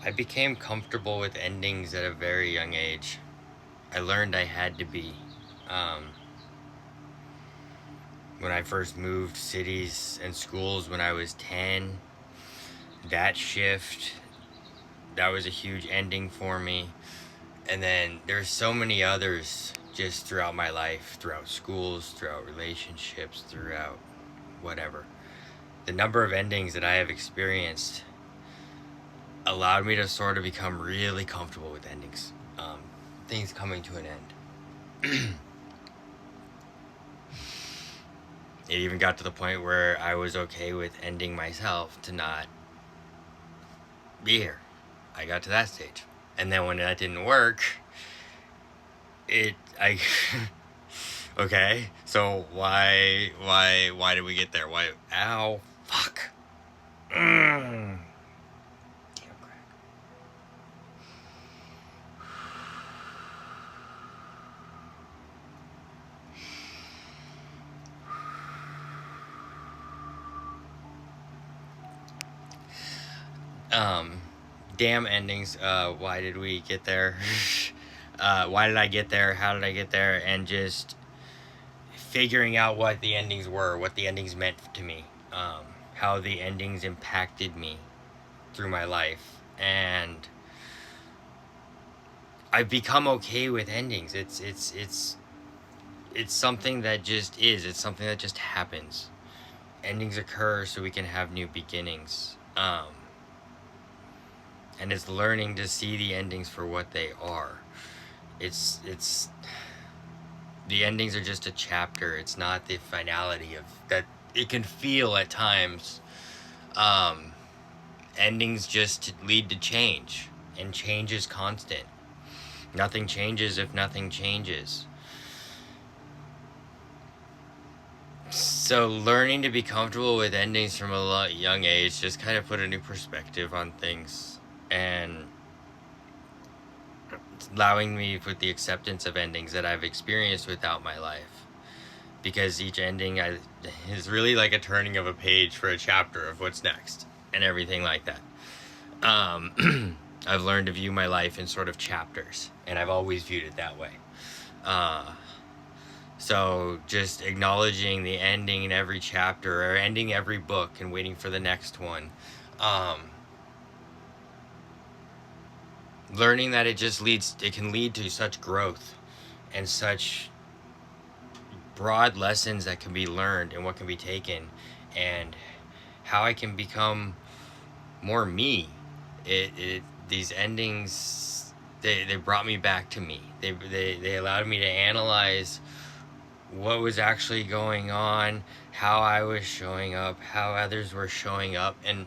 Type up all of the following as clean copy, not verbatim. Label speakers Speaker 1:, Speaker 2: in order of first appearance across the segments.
Speaker 1: I became comfortable with endings at a very young age. I learned I had to be. Um, when I first moved cities and schools when I was 10, that shift, that was a huge ending for me. And then there's so many others just throughout my life, throughout schools, throughout relationships, throughout whatever. The number of endings that I have experienced allowed me to sort of become really comfortable with endings, things coming to an end. It even got to the point where I was okay with ending myself to not be here. I got to that stage. And then when that didn't work, I okay, so why did we get there? Why, ow, fuck. Damn crack. Damn endings. Why did we get there? Why did I get there? How did I get there? And just figuring out what the endings were, what the endings meant to me, how the endings impacted me through my life, and I've become okay with endings. It's something that just is. It's something that just happens. Endings occur so we can have new beginnings. And it's learning to see the endings for what they are. It's the endings are just a chapter. It's not the finality of that. It can feel at times. Endings just lead to change, and change is constant. Nothing changes if nothing changes. So learning to be comfortable with endings from a young age just kind of put a new perspective on things, and allowing me with the acceptance of endings that I've experienced without my life. Because each ending is really like a turning of a page for a chapter of what's next and everything like that. I've learned to view my life in sort of chapters, and I've always viewed it that way. So just acknowledging the ending in every chapter or ending every book and waiting for the next one. Learning that it can lead to such growth and such broad lessons that can be learned and what can be taken, and how I can become more me. These endings, they brought me back to me. They allowed me to analyze what was actually going on, how I was showing up, how others were showing up, and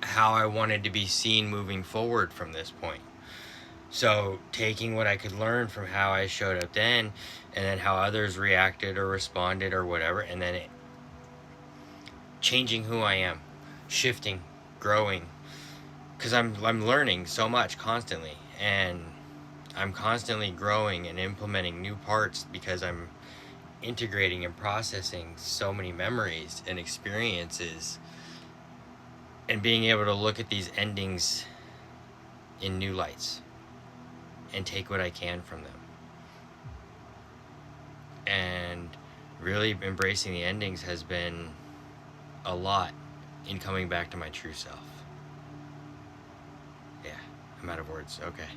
Speaker 1: how I wanted to be seen moving forward from this point. So taking what I could learn from how I showed up then, and then how others reacted or responded or whatever, and then changing who I am, shifting, growing, because I'm learning so much constantly, and I'm constantly growing and implementing new parts because I'm integrating and processing so many memories and experiences, and being able to look at these endings in new lights and take what I can from them. And really embracing the endings has been a lot in coming back to my true self. Yeah, I'm out of words. Okay.